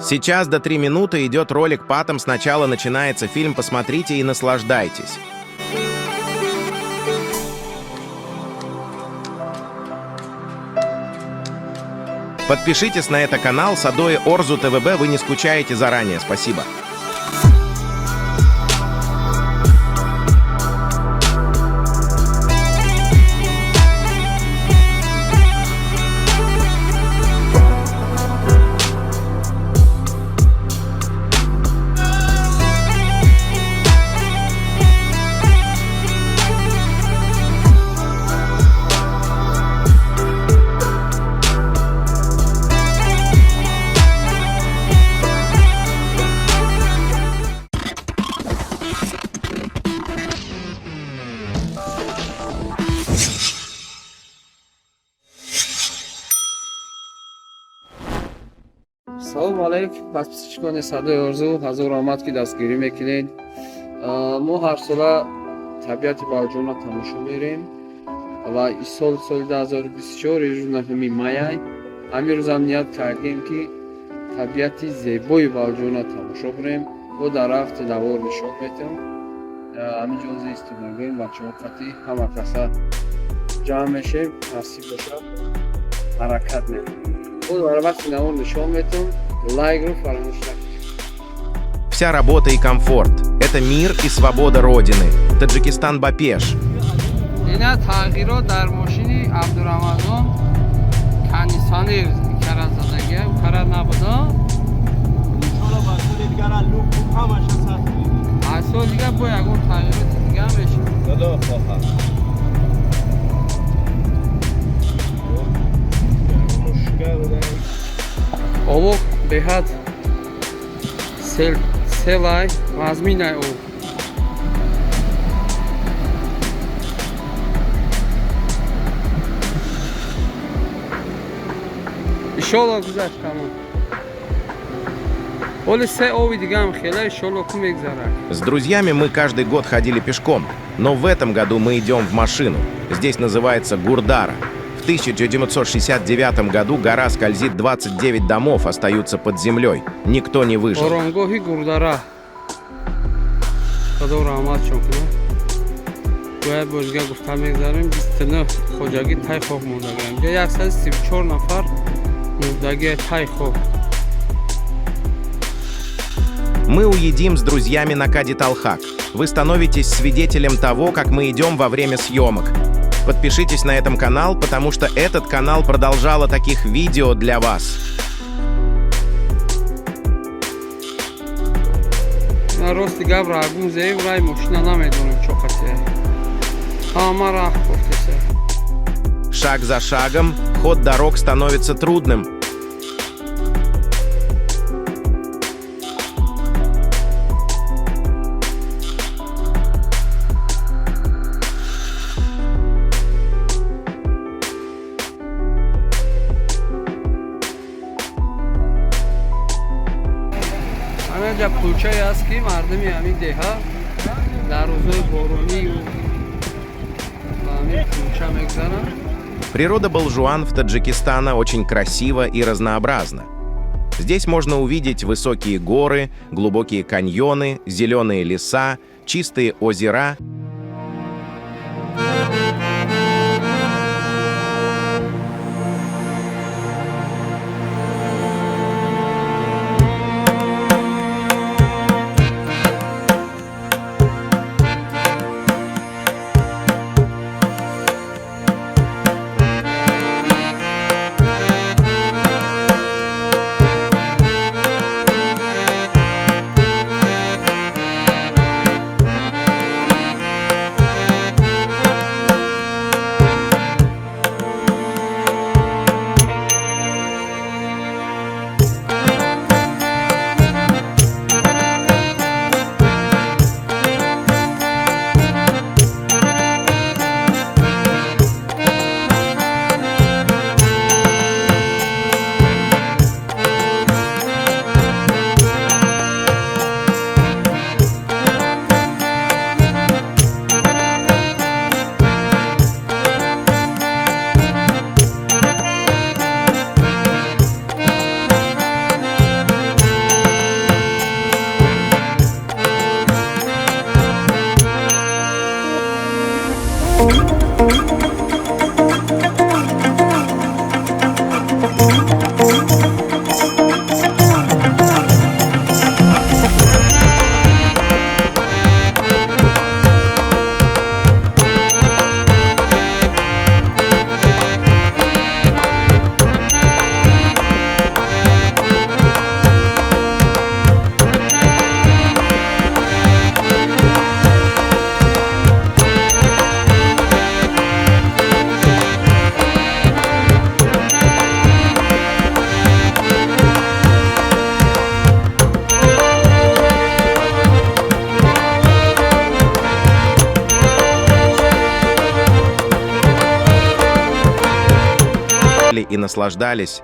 Сейчас до 3 минуты идет ролик Патом, сначала начинается фильм, посмотрите и наслаждайтесь. Подпишитесь на этот канал Садое Орзу ТВБ, вы не скучаете заранее, спасибо. Салом алейкум, подписчикони Садои Орзу, ҳазор омад ки дастгирӣ мекунед. Мо ҳар сола табиати балҷона тамошо мерем ва соли 2024 рӯзи 9 май ҳамин рӯз ҳам ният кардем ки табиати зебои балҷона тамошо кунем. бо дарахти давор нишон метавон. ҳаминҷо истифодаем бачаҳо қати ҳама каса ҷамъ мешем, насиб бошад ҳаракат мекунем. Вақти навор нишон метавон, лайкро фаромӯш накунед. Вся работа и комфорт – это мир и свобода Родины. Таджикистан Бапеш. Ина тағйирот дар мошини Абдурамазон кондитсионер кара задагия, кара набуда. Асол дига бо ягон тағйироти дига мешавад. Садо хоҳам. Обо беҳад селай вазминай об. иншолло гузашт тамом. Оли се оби дигам хела, иншолло ку мегзарад. С друзьями мы каждый год ходили пешком, но в этом году мы идем в машину. Здесь называется Гурдара. В 1969 году гора скользит, 29 домов остаются под землей. Никто не выжил. Оронгоҳи Гурдара. Худо раҳмат шукна. Бояд бозга гуфта мегзарем, 29 хоҷагӣ тай хоб мондагаем. 134 нафар мондаги тай хоб. Мы уедим с друзьями на Кади Талхак. Вы становитесь свидетелем того, как мы идем во время съемок. Подпишитесь на этот канал, потому что этот канал продолжало таких видео для вас. Шаг за шагом ход дорог становится трудным. Пулчае аст ки мардуми ҳамин деҳа дар рӯзҳои боронию ба ҳамин пулча мегзаранд. Природа Балжуан в Таджикистане очень красива и разнообразна. Здесь можно увидеть высокие горы, глубокие каньоны, зеленые леса, чистые озера. И наслаждались.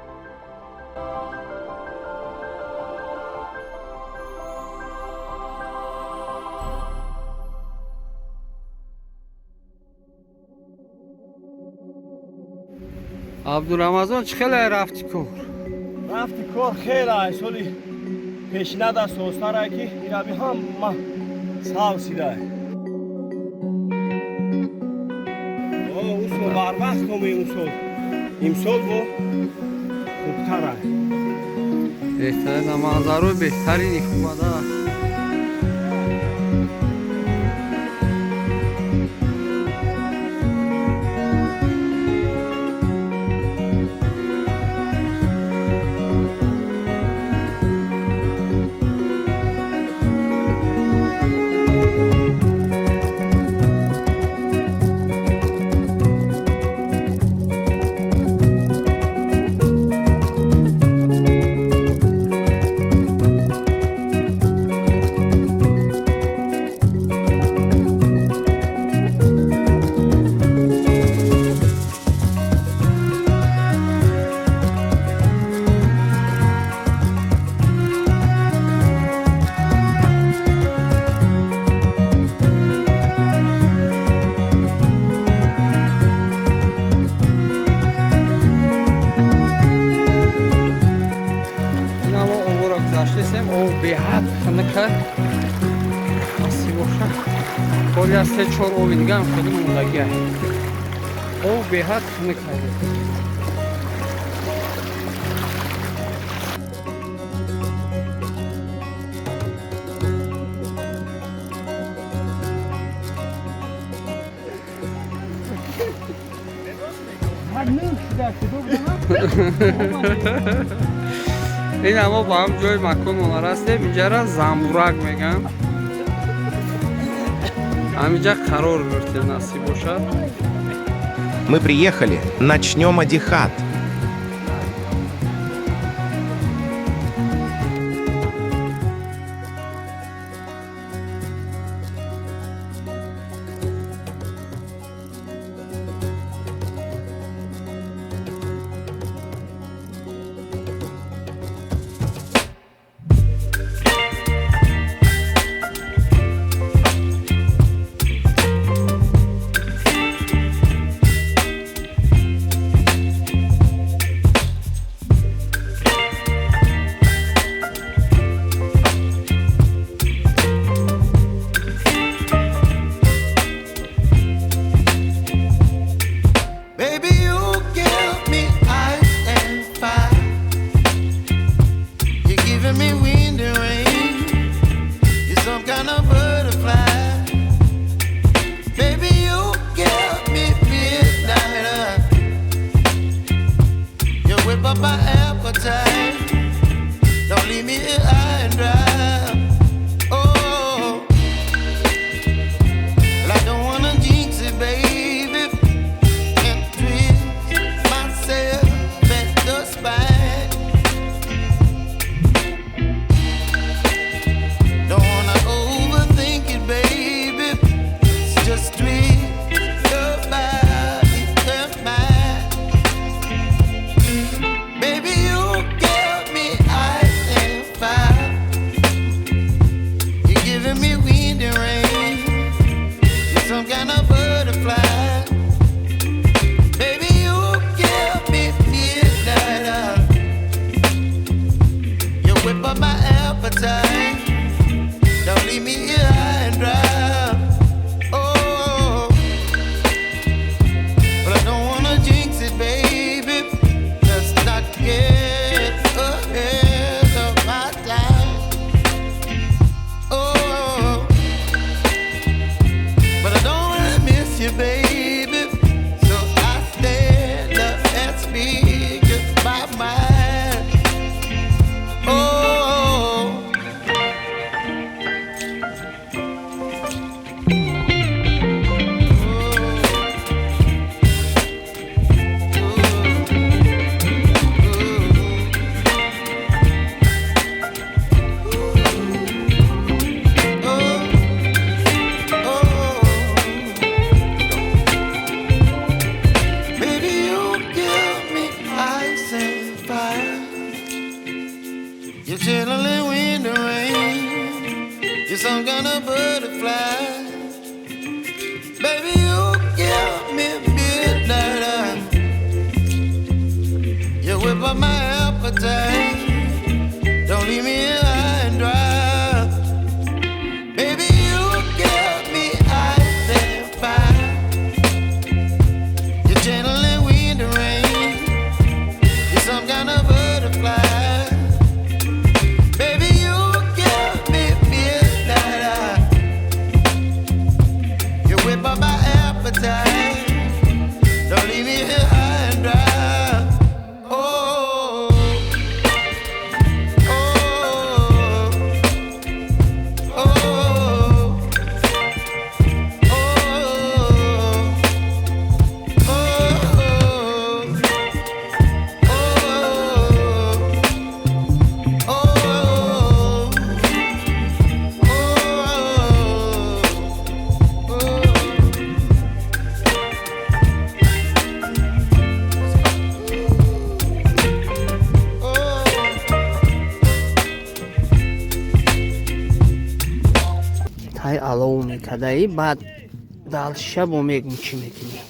عبدالرمضان چخیلی رفتی کار؟ رفتی کار خیلی سالی پیشینه در سوستره که ایرابی هم ما ساو سیده اون سال بر وقت نمی اون سال امسال با خوبتره بهترین منظره بهترینی خوبه بهت خنکه اسی باشه کلی از 3-4 اوی دیگه هم خیلی موندگیه او بهت خنکه این اما با هم جای مکان منارسته اینجا را زنبورک میگن همینجا قرار گرفته نصیب باشد Мы приехали, начнем одихат. You're chilling in the rain. You're some kind of butterfly. Baby, you give me midnight. You whip up my appetite. Don't leave me here high and dry. Baby, you give me ice and fire. You're channeling wind and rain. You're some kind of butterfly. Baby, you give me midnight. You whip up my appetite. Don't leave me here high and dry. тай алов мекадаи баъд дал шабо мегум чӣ мекунӣ.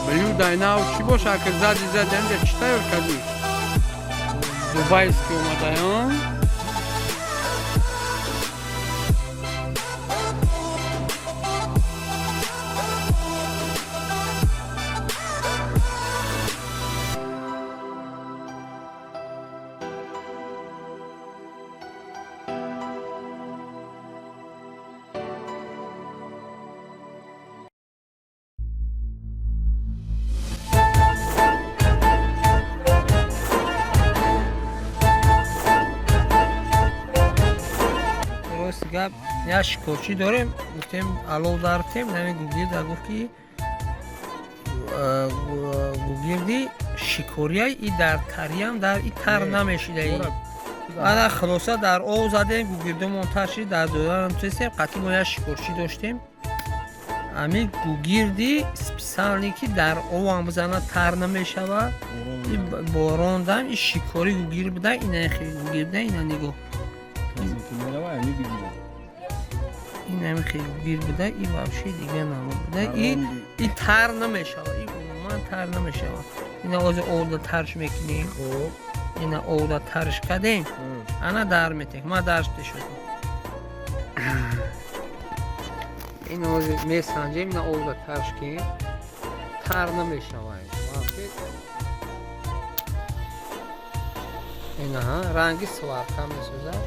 Блюдайнау чӣ боша ки задем чӣ тайёр кардӣ? Дубайский омадаён. Гап я шикорчӣ дорем гуфтем алов дартем нами гугирда гуфт ки гугирди шикорияй и дар тариям дар и тар намешидаи ана хулоса дар об задем гугирдомон тар шид дар доданам тустем қатъи мо я шикорчӣ доштем ами гугирди специалне ки дар обам бизана тар намешава борондам и шикори гугир буда ина гугирда ина нигоҳ این هم خیلی گیر بوده این وابشه دیگه نموده این تر نمیشه این عموما تر نمیشه این از اول ترش میکنیم این اول ترش کردیم انا در میتیم ما درشت شدیم این از میسنجیم این اول ترش کنیم تر نمیشه این ها رنگی سوار کم میسوزه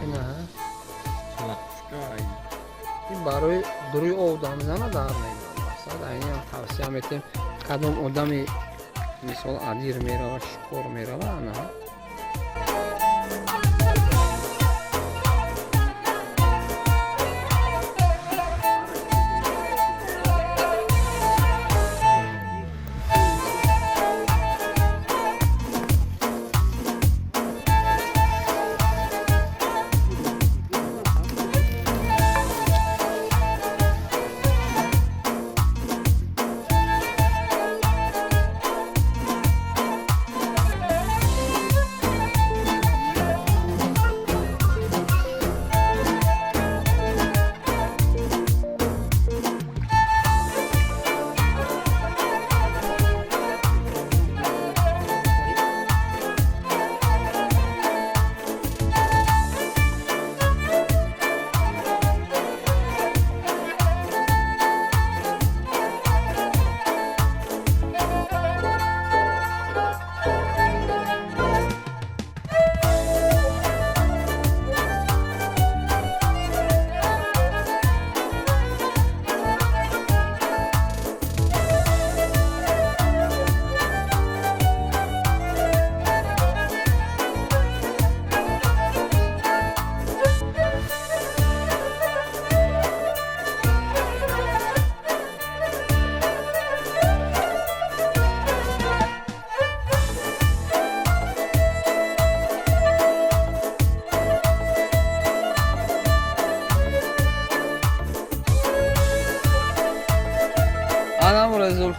این ها این برای دروی آدم میزنه در نمیده این هم توصیه میتیم کدام آدمی مثال عدیر میره و شکور میره و نه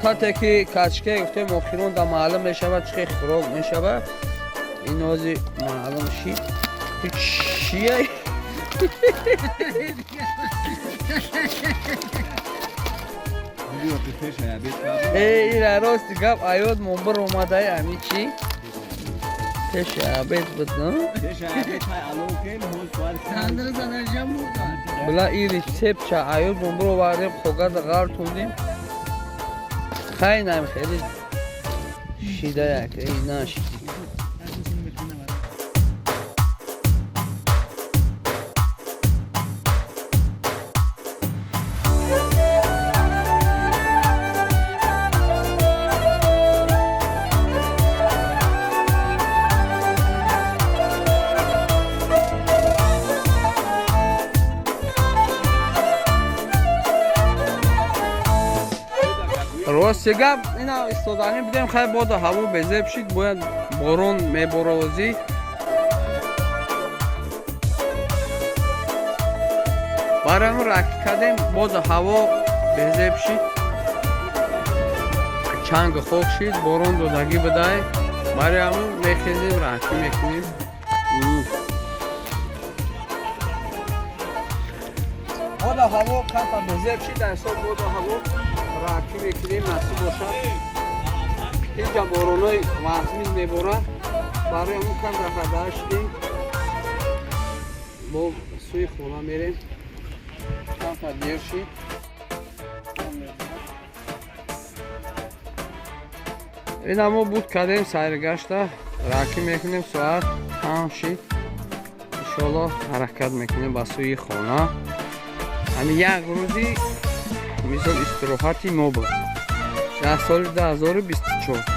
результате ки качка гуфте мохирон да маълум мешавад чӣ хӯрок мешавад ин ози маълум ши чия ира рости гап аёд монбир омадаи ами чӣ пеши абед буд була и рецепт ча аёд монбир овардем хогада ғартондем خیلی خیلی شیده یک ای نشیدی راستی گپ اینا استادانی بدیم خیلی باد هوا بزه بشید باید بارون میبارازی برای همون رکی کردیم باد هوا بزه بشید چنگ خوک شید بارون دودگی بدهی برای همون میخیزیم رکی میکنیم باد هوا کم بزه بشید در حساب باد هوا راکی میکنیم نصیب باشد اینجا بارونای وزمیز میبارد برای همون کم رفته شدیم با سوی خونه میریم کم تا دیر شید این همه بود کردیم سیرگشته راکی میکنیم ساعت تمام شید انشالله حرکت میکنیم با سوی خونه همین یک روزی مثال استراحتی ما بود در سال 2024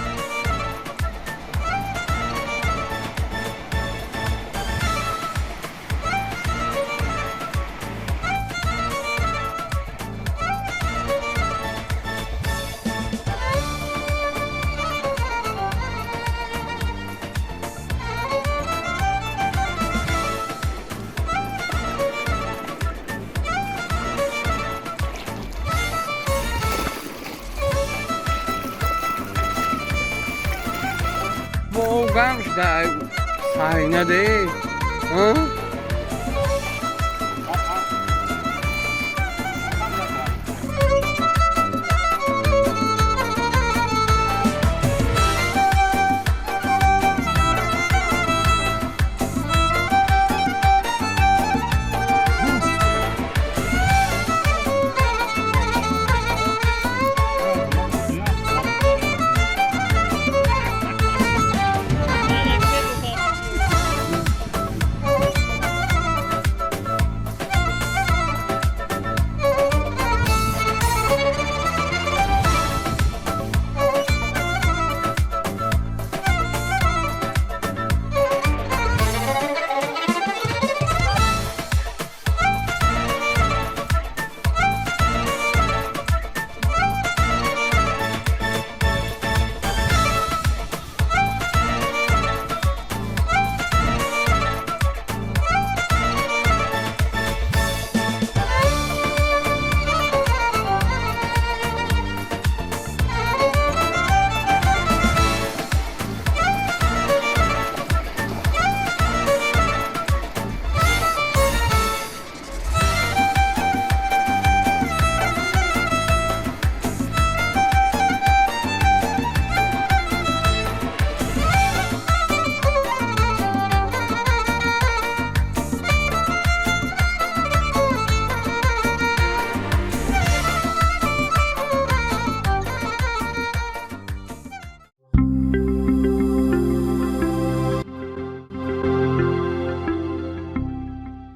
Vamos dar saída daí.